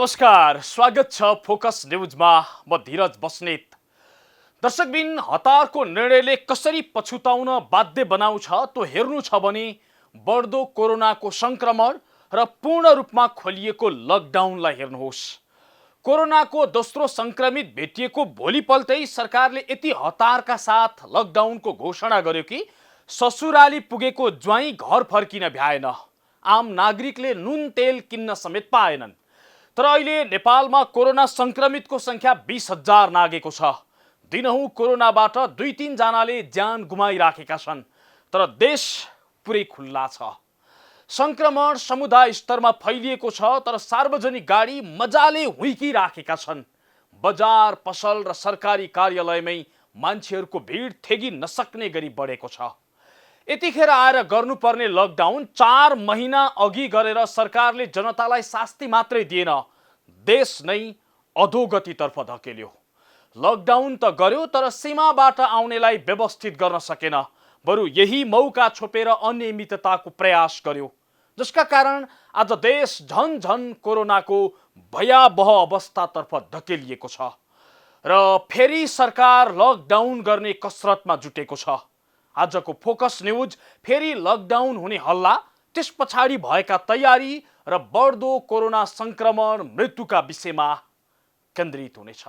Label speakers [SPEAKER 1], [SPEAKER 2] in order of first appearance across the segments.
[SPEAKER 1] नमस्कार, स्वागत छ फोकस न्यूजमा। म धीरज बस्नेत। दर्शकबिन, हतारको निर्णयले कसरी पछुताउन बाध्य बनाउँछ त्यो हेर्नु छ भने बढ्दो कोरोनाको संक्रमण र पूर्ण रूपमा खोलिएको लकडाउनलाई हेर्नुहोस्। कोरोनाको दोस्रो संक्रमित भेटिएको भोलिपल्टै सरकारले यति हतारका साथ लकडाउनको घोषणा गर्यो कि ससुराली पुगेको ज्वाइँ घर फर्किन भ्याएन। आम नागरिकले नुन तेल किन्न समेत पाएनन्। तर अहिले नेपालमा कोरोना संक्रमितको संख्या 20,000 नागेको छ। दिनहुँ कोरोनाबाट 2-3 जनाले ज्यान गुमाइराखेका छन्। तर देश पुरै खुल्ला छ। संक्रमण समुदाय स्तरमा फैलिएको छ, तर सार्वजनिक गाडी मजाले हुइकिराखेका छन्। बजार, पसल र सरकारी कार्यालयमै मान्छेहरूको भिड थेगी नसक्ने गरी बढेको छ। यतिखेर आएर गर्नुपर्ने लकडाउन 4 महिना अघि गरेर सरकारले जनतालाई शास्ति मात्रै दिएन, देश नै अधोगतितर्फ धकेल्यो। लकडाउन त गर्यो, तर सीमाबाट आउनेलाई व्यवस्थित गर्न सकेन। बरु यही मौका छोपेर अनियमितताको प्रयास गर्यो, जसका कारण आज देश झन कोरोनाको भयावह अवस्थातर्फ धकेलिएको छ र फेरि सरकार लकडाउन गर्ने कसरतमा जुटेको छ। आजको फोकस न्यूज फेरि लकडाउन हुने हल्ला, त्यस पछाडि भएका तयारी र बढ्दो कोरोना संक्रमण मृत्युका विषयमा केन्द्रित हुनेछ।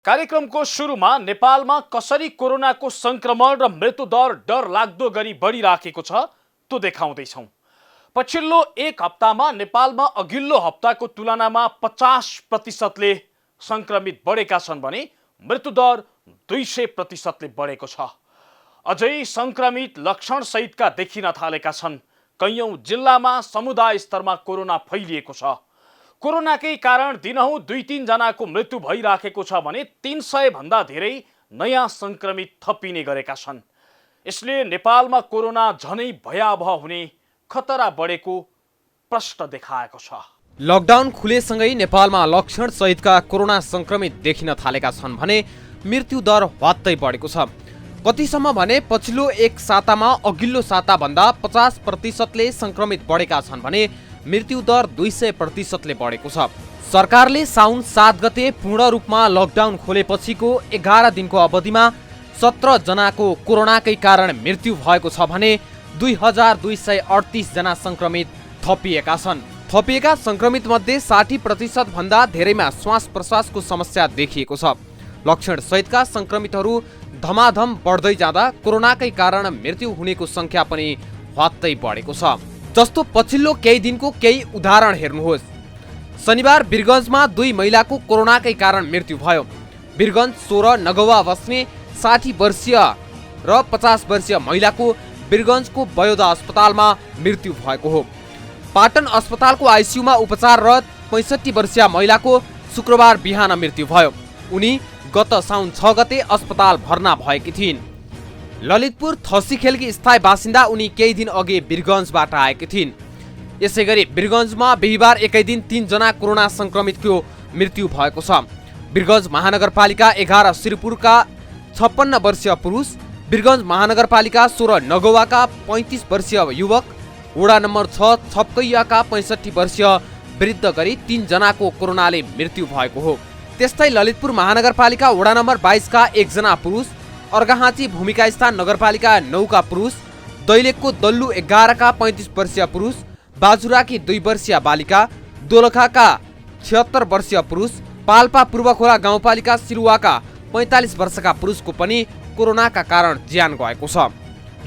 [SPEAKER 1] कार्यक्रमको सुरुमा नेपालमा कसरी कोरोनाको संक्रमण र मृत्युदर डर लाग्दो गरी बढिराखेको छ त्यो देखाउँदैछौँ। पछिल्लो एक हप्तामा नेपालमा अघिल्लो हप्ताको तुलनामा 50%ले संक्रमित बढेका छन् भने मृत्युदर 200%ले बढेको छ। अझै संक्रमित लक्षण सहितका देखिन थालेका छन्। कैयौं जिल्लामा समुदाय स्तरमा कोरोना फैलिएको छ। कोरोनाकै कारण दिनहुँ 2-3 जनाको मृत्यु भइराखेको छ भने 300 भन्दा धेरै नयाँ संक्रमित थपिने गरेका छन्। यसले नेपालमा कोरोना झनै भयावह हुने खतरा बढेको प्रश्न देखाएको छ।
[SPEAKER 2] लकडाउन खुलेसँगै नेपालमा लक्षण सहितका कोरोना संक्रमित देखिन थालेका छन् भने मृत्यु दर ह्वात्तै बढेको छ। कतिसम्म भने पछिल्लो एक सातामा अघिल्लो साता भन्दा 50%ले संक्रमित बढेका छन् भने मृत्यु दर 200%ले बढेको छ। सरकारले साउन 7 गते पूर्ण रूपमा लकडाउन खोलेपछिको 11 दिनको अवधिमा 17 जनाको कोरोनाकै कारण मृत्यु भएको छ भने 2238 जना संक्रमित थपिएका छन्। थपिएका संक्रमित मध्ये 60% भन्दा धेरैमा श्वास प्रश्वासको समस्या देखिएको छ। लक्षण सहितका संक्रमितहरू धमाधम बढ्दै जाँदा कोरोनाकै कारण मृत्यु हुनेको संख्या पनि ह्वात्तै बढेको छ। जस्तो पछिल्लो केही दिनको केही उदाहरण हेर्नुहोस्। शनिबार वीरगञ्जमा 2 महिलाको कोरोनाकै कारण मृत्यु भयो। वीरगञ्ज 16 नगवा बस्ने 60 वर्षीय र 50 वर्षीय महिलाको वीरगञ्जको बयोदा अस्पतालमा मृत्यु भएको हो। पाटन अस्पतालको आइसियुमा उपचाररत 65 वर्षीय महिलाको शुक्रबार बिहान मृत्यु भयो। उनी गत साउन 6 गते अस्पताल भर्ना भएकी थिइन्। ललितपुर थसीखेलकी स्थायी बासिन्दा उनी केही दिन अघि वीरगञ्जबाट आएकी थिइन्। यसैगरी वीरगञ्जमा बिहिबार एकै दिन 3 जना कोरोना संक्रमितको मृत्यु भएको छ। वीरगञ्ज महानगरपालिका 11 श्रीपुरका 56 वर्षीय पुरुष, वीरगञ्ज महानगरपालिका 16 नगवाका 35 वर्षीय युवक, वडा नम्बर 6 छपकैयाका 65 वर्षीय वृद्ध गरी 3 जनाको कोरोनाले मृत्यु भएको हो। त्यस्तै ललितपुर महानगरपालिका वडा नम्बर 22 का 1 जना पुरुष, अर्घाहाँची भूमिका स्थान नगरपालिका 9 का पुरुष, दैलेखको दल्लु 11 का 35 वर्षीय पुरुष, बाजुराकी 2 वर्षीय बालिका, दोलखाका 76 वर्षीय पुरुष, पाल्पा पूर्वखोला गाउँपालिका सिरुवाका 45 वर्षका पुरुषको पनि कोरोनाका कारण ज्यान गएको छ।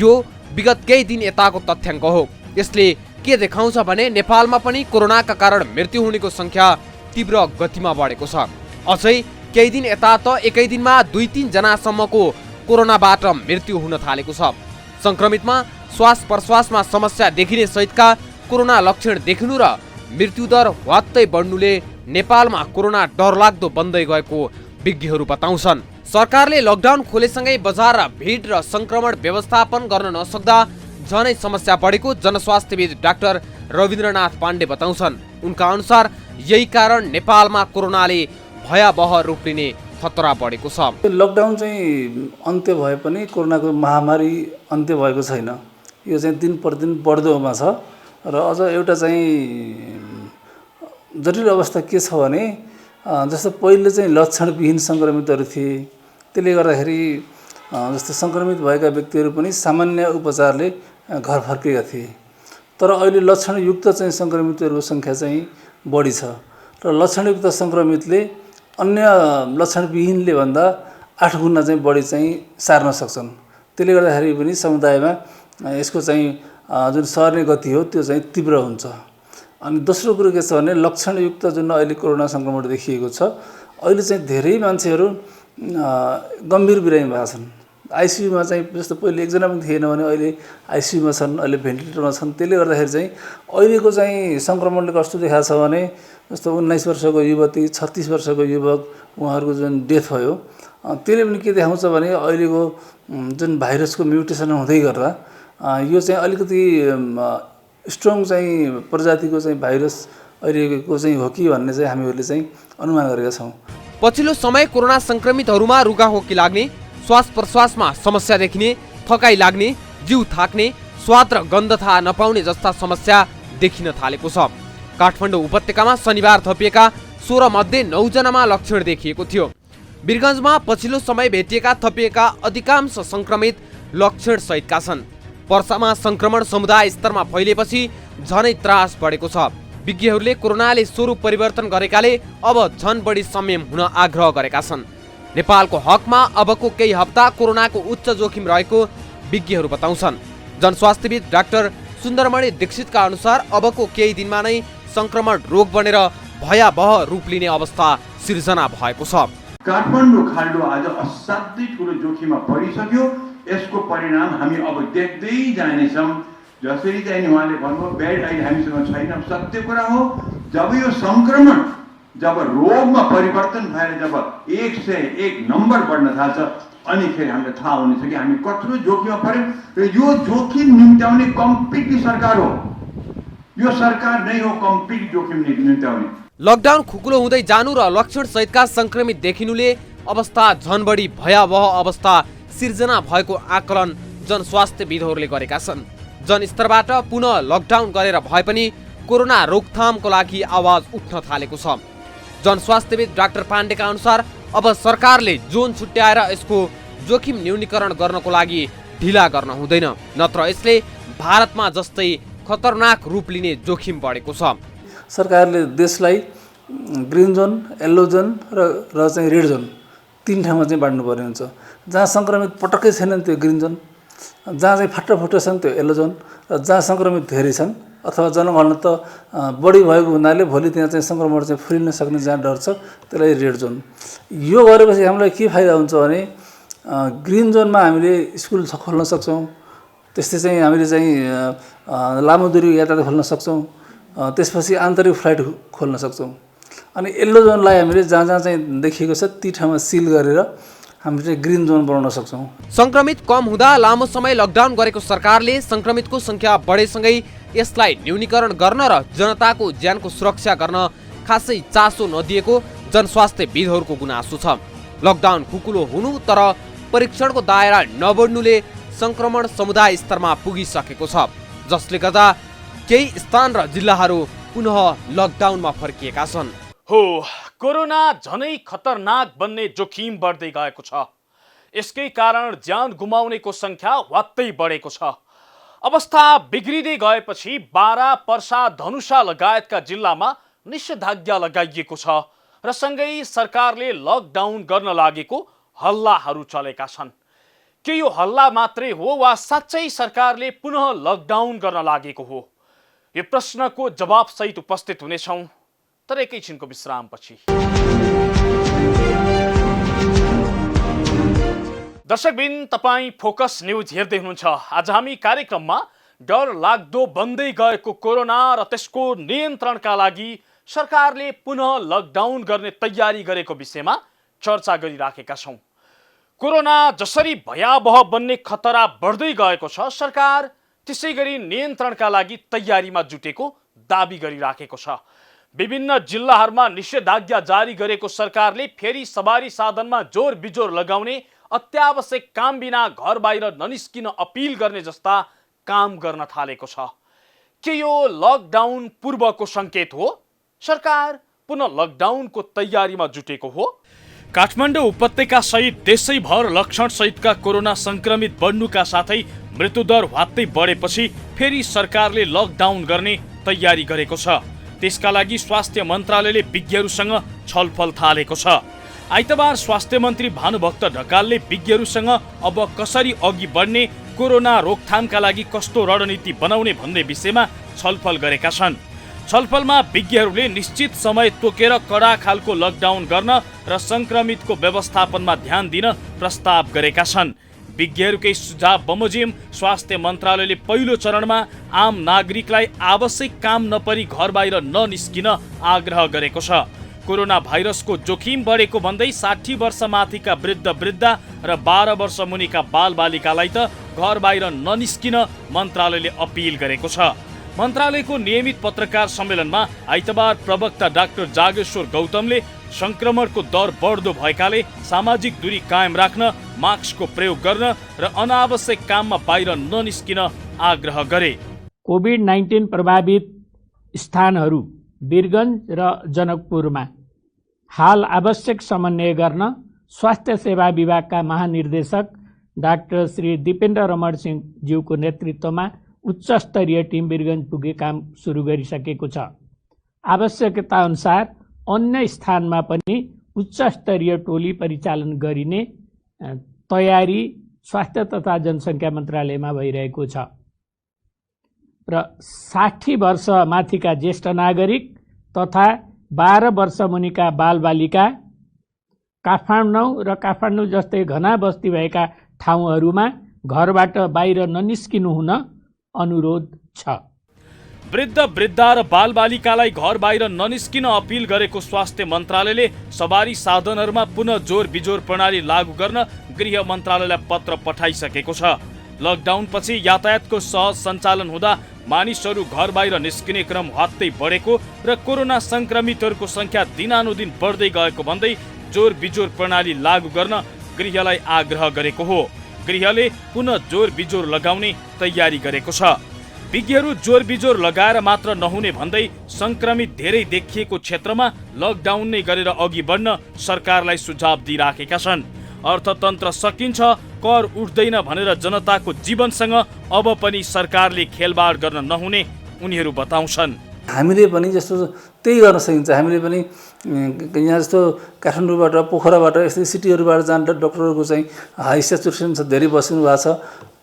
[SPEAKER 2] यो विगत केही दिन यताको तथ्याङ्क हो। यसले के देखाउँछ भने नेपालमा पनि कोरोनाका कारण मृत्यु हुनेको संख्या तीव्र गतिमा बढेको छ। अझै केही दिन यता त एकै दिनमा 2-3 जनासम्मको कोरोनाबाट मृत्यु हुन थालेको छ। संक्रमितमा श्वास प्रश्वासमा समस्या देखिने सहितका कोरोना लक्षण देखिनु र मृत्युदर ह्वात्तै बढ्नुले नेपालमा कोरोना डरलाग्दो बन्दै गएको विज्ञहरू बताउँछन्। सरकारले लकडाउन खोलेसँगै बजार र भिड र संक्रमण व्यवस्थापन गर्न नसक्दा झनै समस्या बढेको जनस्वास्थ्यविद डाक्टर रविन्द्रनाथ पाण्डे बताउँछन्। उनका अनुसार यही कारण नेपालमा कोरोनाले भयावह रूप लिने खतरा बढेको छ।
[SPEAKER 3] लकडाउन चाहिँ अन्त्य भए पनि कोरोनाको महामारी अन्त्य भएको छैन। यो चाहिँ दिन प्रतिदिन बढ्दोमा छ र अझ एउटा चाहिँ जटिल अवस्था के छ भने जस्तो पहिले चाहिँ लक्षणविहीन सङ्क्रमितहरू थिए, त्यसले गर्दाखेरि जस्तो सङ्क्रमित भएका व्यक्तिहरू पनि सामान्य उपचारले घर फर्केका थिए। तर अहिले लक्षणयुक्त चाहिँ सङ्क्रमितहरूको सङ्ख्या चाहिँ बढी छ र लक्षणयुक्त सङ्क्रमितले अन्य लक्षणविहीनले भन्दा 8 गुणा चाहिँ बढी चाहिँ सार्न सक्छन्। त्यसले गर्दाखेरि पनि समुदायमा यसको चाहिँ जुन सर्ने गति हो त्यो चाहिँ तीव्र हुन्छ। अनि दोस्रो कुरो के छ भने लक्षणयुक्त जुन अहिले कोरोना सङ्क्रमण देखिएको छ, अहिले चाहिँ धेरै मान्छेहरू गम्भीर बिरामी भएका छन्। आइसियुमा चाहिँ जस्तो पहिले एकजना पनि थिएन भने अहिले आइसियुमा छन्, अहिले भेन्टिलेटरमा छन्। त्यसले गर्दाखेरि चाहिँ अहिलेको चाहिँ सङ्क्रमणले कस्तो देखाएको छ भने जस्तो 19 वर्षको युवती, 36 वर्षको युवक, उहाँहरूको जुन डेथ भयो, त्यसले पनि के देखाउँछ भने अहिलेको जुन भाइरसको म्युटेसन हुँदै गर्दा यो चाहिँ अलिकति स्ट्रङ चाहिँ प्रजातिको चाहिँ भाइरस अहिलेको चाहिँ हो कि भन्ने चाहिँ हामीहरूले चाहिँ अनुमान गरेका छौँ।
[SPEAKER 2] पछिल्लो समय कोरोना सङ्क्रमितहरूमा रुगाखोकी लाग्ने, श्वास प्रश्वासमा समस्या देखिने, थकाइ लाग्ने, जिउ थाक्ने, स्वाद र गन्ध थाहा नपाउने जस्ता समस्या देखिन थालेको छ। काठमाडौँ उपत्यकामा शनिबार थपिएका 16 मध्ये 9 जनामा लक्षण देखिएको थियो। वीरगञ्जमा पछिल्लो समय भेटिएका थपिएका अधिकांश सङ्क्रमित लक्षण सहितका छन्। पर्सामा सङ्क्रमण समुदाय स्तरमा फैलिएपछि झनै त्रास बढेको छ। विज्ञहरूले कोरोनाले स्वरूप परिवर्तन गरेकाले अब झन बढी संयम हुन आग्रह गरेका छन्। नेपालको हकमा अबको केही हप्ता कोरोनाको उच्च जोखिम रहेको विज्ञहरू बताउँछन्। जनस्वास्थ्यविद डाक्टर सुन्दरमणि दीक्षितका अनुसार अबको केही दिनमा नै संक्रमण रोग बनेर भयावह रूप लिने अवस्था सिर्जना भएको छ।
[SPEAKER 4] काठमाडौँ खाल्डो आज असाध्यै ठुलो जोखिममा परिसक्यो। यसको परिणाम हामी अब देख्दै जानेछौँ। जसरी चाहिँ उहाँले भन्नुभयो बेड अहिले हामीसँग छैन, सत्य कुरा हो। जब यो संक्रमण जब रोगमा परिवर्तन भएर जब 101 नम्बर बढ्न थाल्छ अनिखेरि हामीलाई थाहा हुनेछ कि हामी कत्रो जोखिममा पर्यौँ र यो जोखिम निम्त्याउने कम्प्लिटली सरकार हो। यो सरकार नै हो कम्प्लिट जोखिम निम्त्याउने।
[SPEAKER 2] लकडाउन खुकुलो हुँदै जानु र लक्षण सहितका संक्रमित देखिनुले अवस्था झन बढी भयावह अवस्था सिर्जना भएको आकलन जनस्वास्थ्यविदहरूले गरेका छन्। जनस्तरबाट पुनः लकडाउन गरेर भए पनि कोरोना रोकथामको लागि आवाज उठ्न थालेको छ। जनस्वास्थ्यविद डाक्टर पाण्डेका अनुसार अब सरकारले जोन छुट्याएर यसको जोखिम न्यूनीकरण गर्नको लागि ढिला गर्न हुँदैन, नत्र यसले भारतमा जस्तै खतरनाक रूप लिने जोखिम बढेको छ।
[SPEAKER 3] सरकारले देशलाई ग्रिन जोन, येल्लो जोन र चाहिँ रेड जोन 3 ठाउँमा चाहिँ बाँड्नुपर्ने हुन्छ। जहाँ सङ्क्रमित पटक्कै छैनन् त्यो ग्रिन जोन, जहाँ चाहिँ फाटो छन् त्यो येल्लो जोन, र जहाँ सङ्क्रमित धेरै छन् अथवा जनघनत्व त बढी भएको हुनाले भोलि त्यहाँ चाहिँ सङ्क्रमण चाहिँ फैलिन सक्ने जहाँ डर छ त्यसलाई रेड जोन। यो गरेपछि हामीलाई के फाइदा हुन्छ भने ग्रिन जोनमा हामीले स्कुल खोल्न सक्छौँ, त्यस्तै चाहिँ हामीले चाहिँ लामो दूरी यातायात खोल्न सक्छौँ, त्यसपछि आन्तरिक फ्लाइट खोल्न सक्छौँ। अनि येल्लो जोनलाई हामीले जहाँ जहाँ चाहिँ देखिएको छ ती ठाउँमा सिल गरेर हामीले चाहिँ ग्रिन जोन बनाउन सक्छौँ।
[SPEAKER 2] संक्रमित कम हुँदा लामो समय लकडाउन गरेको सरकारले संक्रमितको संख्या बढेसँगै यसलाई न्यूनीकरण गर्न र जनताको ज्यानको सुरक्षा गर्न खासै चासो नदिएको जनस्वास्थ्यविदहरूको गुनासो छ। लकडाउन खुकुलो हुनु तर परीक्षणको दायरा नबढ्नुले संक्रमण समुदाय स्तरमा पुगिसकेको छ, जसले गर्दा केही स्थान र जिल्लाहरू पुनः लकडाउनमा फर्किएका छन्।
[SPEAKER 1] हो, कोरोना झनै खतरनाक बन्ने जोखिम बढ्दै गएको छ। यसकै कारण ज्यान गुमाउनेको संख्या वात्तै बढेको छ। अवस्था बिग्रिँदै गएपछि बारा, पर्सा, धनुषा लगायतका जिल्लामा निषेधाज्ञा लगाइएको छ र सँगै सरकारले लकडाउन गर्न लागेको हल्लाहरू चलेका छन्। के यो हल्ला मात्रै हो वा साँच्चै सरकारले पुनः लकडाउन गर्न लागेको हो? यो प्रश्नको जवाब सहित उपस्थित हुनेछौँ, तर एकैछिनको विश्रामपछि। दर्शकबिन, तपाईँ फोकस न्यूज हेर्दै हुनुहुन्छ। आज हामी कार्यक्रममा डर लाग्दो बन्दै गएको कोरोना र त्यसको नियन्त्रणका लागि सरकारले पुनः लकडाउन गर्ने तयारी गरेको विषयमा चर्चा गरिराखेका छौँ। कोरोना जसरी भयावह बन्ने खतरा बढ्दै गएको छ, सरकार त्यसै गरी नियन्त्रणका लागि तयारीमा जुटेको दाबी गरिराखेको छ। विभिन्न जिल्लाहरूमा निषेधाज्ञा जारी गरेको सरकारले फेरि सवारी साधनमा जोर बिजोर लगाउने, अत्यावश्यक काम बिना घर बाहिर ननिस्किन अपिल गर्ने जस्ता काम गर्न थालेको छ। के यो लकडाउन पूर्वको संकेत हो? सरकार पुनः लकडाउनको तयारीमा जुटेको हो? काठमाडौँ उपत्यका सहित देशैभर लक्षण सहितका कोरोना संक्रमित बढ्नुका साथै मृत्युदर ह्वात्तै बढेपछि फेरि सरकारले लकडाउन गर्ने तयारी गरेको छ। त्यसका लागि स्वास्थ्य मन्त्रालयले विज्ञहरूसँग छलफल थालेको छ। आइतबार स्वास्थ्य मन्त्री भानुभक्त ढकालले विज्ञहरूसँग अब कसरी अघि बढ्ने, कोरोना रोकथामका लागि कस्तो रणनीति बनाउने भन्ने विषयमा छलफल गरेका छन्। छलफलमा विज्ञहरूले निश्चित समय तोकेर कडा खालको लकडाउन गर्न र संक्रमितको व्यवस्थापनमा ध्यान दिन प्रस्ताव गरेका छन्। विज्ञहरूकै सुझाव बमोजिम स्वास्थ्य मन्त्रालयले पहिलो चरणमा आम नागरिकलाई आवश्यक काम नपरी घर बाहिर ननिस्किन आग्रह गरेको छ। कोरोना भाइरसको जोखिम बढेको भन्दै 60 वर्ष माथिका वृद्ध वृद्धा र 12 वर्ष मुनिका बालबालिकालाई त घर बाहिर ननिस्किन मन्त्रालयले अपिल गरेको छ। मन्त्रालयको नियमित पत्रकार सम्मेलनमा आइतबार प्रवक्ता डाक्टर जागेश्वर गौतमले संक्रमणको दर बढ्दो भएकाले सामाजिक दूरी कायम राख्न, मास्कको प्रयोग गर्न र अनावश्यक काममा बाहिर ननिस्किन आग्रह गरे।
[SPEAKER 5] कोभिड-19 प्रभावित स्थानहरू वीरगञ्ज र जनकपुरमा हाल आवश्यक समन्वय गर्न स्वास्थ्य सेवा विभागका महानिर्देशक डाक्टर श्री दिपेन्द्र रमण सिंह ज्यूको नेतृत्वमा उच्च स्तरीय टिम वीरगञ्ज पुगे काम सुरु गरिसकेको छ। आवश्यकता अनुसार अन्य स्थानमा पनि उच्च स्तरीय टोली परिचालन गरिने तयारी स्वास्थ्य तथा जनसङ्ख्या मन्त्रालयमा भइरहेको छ र 60 वर्ष माथिका ज्येष्ठ नागरिक तथा 12 वर्ष मुनिका बालबालिका काठमाडौँ र काठमाडौँ जस्तै घना बस्ती भएका ठाउँहरूमा घरबाट बाहिर ननिस्किनु हुन अनुरोध छ।
[SPEAKER 1] वृद्ध वृद्धा र बालबालिकालाई घर बाहिर ननिस्किन अपिल गरेको स्वास्थ्य मन्त्रालयले सवारी साधनहरूमा पुनः जोर बिजोर प्रणाली लागू गर्न गृह मन्त्रालयलाई पत्र पठाइसकेको छ। लकडाउनपछि यातायातको सहज सञ्चालन हुँदा मानिसहरू घर बाहिर निस्किने क्रम ह्वात्तै बढेको र कोरोना संक्रमितहरूको संख्या दिनानुदिन बढ्दै गएको भन्दै जोर बिजोर प्रणाली लागू गर्न गृहलाई आग्रह गरेको हो। गृहले पुनः जोर बिजोर लगाउने तयारी गरेको छ। विज्ञहरू जोर बिजोर लगाएर मात्र नहुने भन्दै संक्रमित धेरै देखिएको क्षेत्रमा लकडाउन नै गरेर अघि बढ्न सरकारलाई सुझाव दिइराखेका छन्। अर्थतन्त्र सकिन्छ, कर उठ्दैन भनेर जनताको जीवनसँग अब पनि सरकारले खेलबाड गर्न नहुने उनीहरू बताउँछन्।
[SPEAKER 3] हामीले पनि जस्तो त्यही गर्न सकिन्छ। हामीले पनि यहाँ जस्तो काठमाडौँबाट, पोखराबाट, यस्तै सिटीहरूबाट जाँदा डक्टरहरूको चाहिँ हाई सेचुरेसन छ, धेरै बसिनु भएको छ।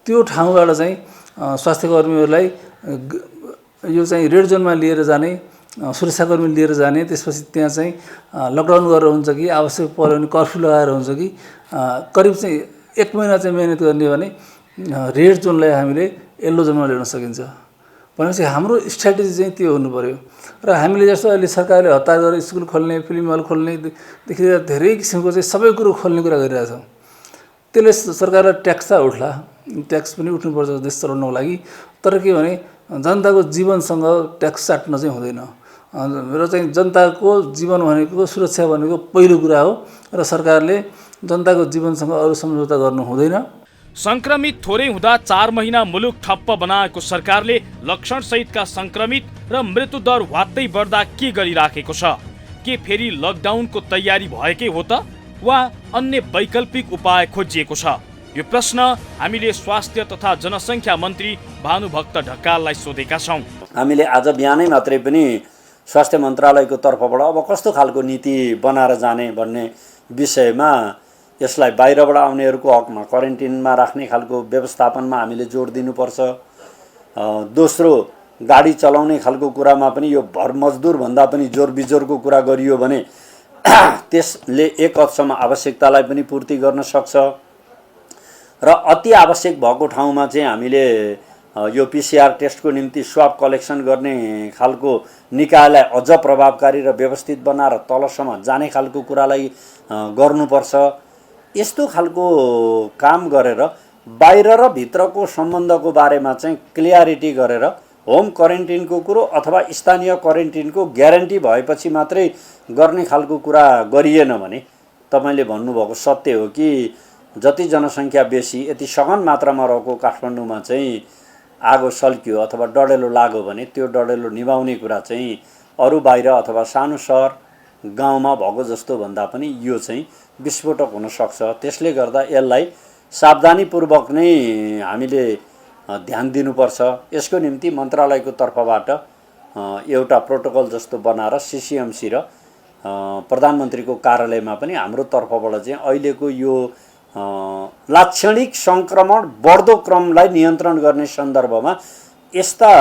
[SPEAKER 3] त्यो ठाउँबाट चाहिँ स्वास्थ्यकर्मीहरूलाई यो चाहिँ रेड जोनमा लिएर जाने, सुरक्षाकर्मी लिएर जाने, त्यसपछि त्यहाँ चाहिँ लकडाउन गरेर हुन्छ कि आवश्यक पऱ्यो भने कर्फ्यू लगाएर हुन्छ कि करिब चाहिँ 1 महिना चाहिँ मेहनत गर्ने भने रेड जोनलाई हामीले येल्लो जोनमा ल्याउन सकिन्छ। भनेपछि हाम्रो स्ट्राटेजी चाहिँ त्यो हुनु पऱ्यो। र हामीले जस्तो अहिले सरकारले हतार गरेर स्कुल खोल्ने, फिल्म हल खोल्नेदेखि लिएर धेरै किसिमको चाहिँ सबै कुरो खोल्ने कुरा गरिरहेछ। त्यसले सरकारलाई ट्याक्स त उठ्ला, ट्याक्स पनि उठ्नुपर्छ देश चलाउनको लागि। तर के भने जनताको जीवनसँग ट्याक्स चाट्न चाहिँ हुँदैन र चाहिँ जनताको जीवन भनेको, सुरक्षा भनेको पहिलो कुरा हो र सरकारले जनताको जीवनसँग अरू सम्झौता गर्नु हुँदैन।
[SPEAKER 1] संक्रमित थोरै हुँदा 4 महिना मुलुक ठप्प बनाएको सरकारले लक्षण सहितका संक्रमित र मृत्युदर ह्वात्तै बढ्दा के गरिराखेको छ? के फेरि लकडाउनको तयारी भएकै हो त वा अन्य वैकल्पिक उपाय खोजिएको छ? यो प्रश्न हामीले स्वास्थ्य तथा जनसङ्ख्या मन्त्री भानुभक्त ढकाललाई सोधेका छौँ।
[SPEAKER 6] हामीले आज बिहानै मात्रै पनि स्वास्थ्य मन्त्रालयको तर्फबाट अब कस्तो खालको नीति बनाएर जाने भन्ने विषयमा यसलाई बाहिरबाट आउनेहरूको हकमा क्वारेन्टिनमा राख्ने खालको व्यवस्थापनमा हामीले जोड दिनुपर्छ। दोस्रो, गाडी चलाउने खालको कुरामा पनि यो भर मजदुर भन्दा पनि जोर बिजोरको कुरा गरियो भने त्यसले एक हदसम्म आवश्यकतालाई पनि पूर्ति गर्न सक्छ र अति आवश्यक भएको ठाउँमा चाहिँ हामीले यो पीसीआर टेस्टको निम्ति स्वाब कलेक्सन गर्ने खालको निकायलाई अझ प्रभावकारी र व्यवस्थित बनाएर तलसम्म जाने खालको कुरालाई गर्नुपर्छ। यस्तो खालको काम गरेर बाहिर र भित्रको सम्बन्धको बारेमा चाहिँ क्लियरिटी गरेर होम क्वारेन्टिनको कुरो अथवा स्थानीय क्वारेन्टिनको ग्यारेन्टी भएपछि मात्रै गर्ने खालको कुरा गरिएन भने तपाईँले भन्नुभएको सत्य हो कि जति जनसङ्ख्या बेसी यति सघन मात्रामा रहेको काठमाडौँमा चाहिँ आगो सल्कियो अथवा डढेलो लाग्यो भने त्यो डढेलो निभाउने कुरा चाहिँ अरू बाहिर अथवा सानो सहर गाउँमा भएको जस्तो भन्दा पनि यो चाहिँ विस्फोटक हुनसक्छ। त्यसले गर्दा यसलाई सावधानीपूर्वक नै हामीले ध्यान दिनुपर्छ। यसको निम्ति मन्त्रालयको तर्फबाट एउटा प्रोटोकल जस्तो बनाएर सिसिएमसी र प्रधानमन्त्रीको कार्यालयमा पनि हाम्रो तर्फबाट चाहिँ अहिलेको यो लाक्षणिक सङ्क्रमण बढ्दो क्रमलाई नियन्त्रण गर्ने सन्दर्भमा यस्ता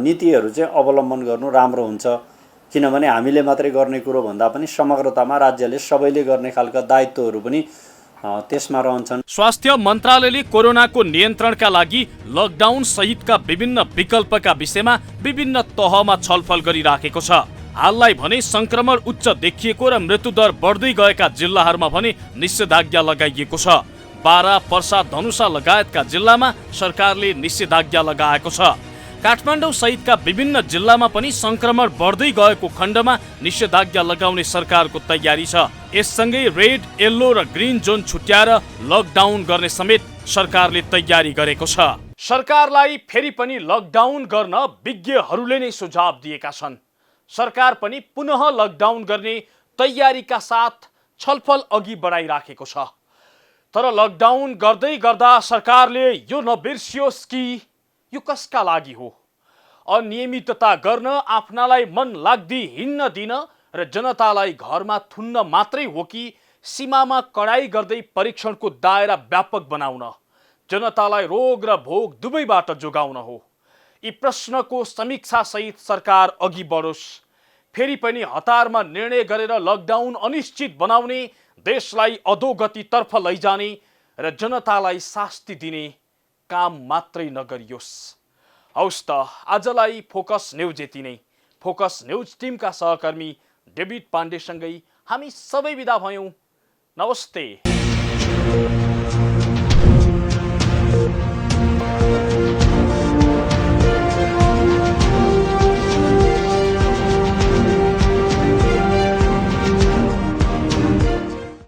[SPEAKER 6] नीतिहरू चाहिँ अवलम्बन गर्नु राम्रो हुन्छ। किनभने हामीले मात्रै गर्ने कुरो भन्दा पनि समग्रतामा राज्यले सबैले गर्ने खालका दायित्वहरू पनि त्यसमा रहन्छन्।
[SPEAKER 1] स्वास्थ्य मन्त्रालयले कोरोनाको नियन्त्रणका लागि लकडाउन सहितका विभिन्न विकल्पका विषयमा विभिन्न तहमा छलफल गरिराखेको छ। हाललाई भने संक्रमण उच्च देखिएको र मृत्युदर बढ्दै गएका जिल्लाहरूमा भने निषेधाज्ञा लगाइएको छ। बारा, पर्सा, धनुषा लगायतका जिल्लामा सरकारले निषेधाज्ञा लगाएको छ। काठमाडौँ सहितका विभिन्न जिल्लामा पनि संक्रमण बढ्दै गएको खण्डमा निषेधाज्ञा लगाउने सरकारको तयारी छ। यससँगै रेड, येल्लो र ग्रिन जोन छुट्याएर लकडाउन गर्ने समेत सरकारले तयारी गरेको छ। सरकारलाई फेरि पनि लकडाउन गर्न विज्ञहरूले नै सुझाव दिएका छन्। सरकार पनि पुनः लकडाउन गर्ने तयारीका साथ छलफल अघि बढाइराखेको छ। तर लकडाउन गर्दै गर्दा सरकारले यो नबिर्सियोस् कि यो कसका लागि हो। अनियमितता गर्न आफ्नालाई मन लाग्दी हिँड्न दिन र जनतालाई घरमा थुन्न मात्रै हो कि सीमामा कडाई गर्दै परीक्षणको दायरा व्यापक बनाउन, जनतालाई रोग र भोग दुवैबाट जोगाउन हो। यी प्रश्नको समीक्षा सहित सरकार अघि बढोस्। फेरि पनि हतारमा निर्णय गरेर लकडाउन अनिश्चित बनाउने, देशलाई अधोगतितर्फ लैजाने र जनतालाई शास्ति दिने काम मात्रै नगरियोस्। हौस् त आजलाई फोकस न्युज यति नै। फोकस न्युज टिमका सहकर्मी डेभिड पाण्डेसँगै हामी सबै बिदा भयौँ। नमस्ते।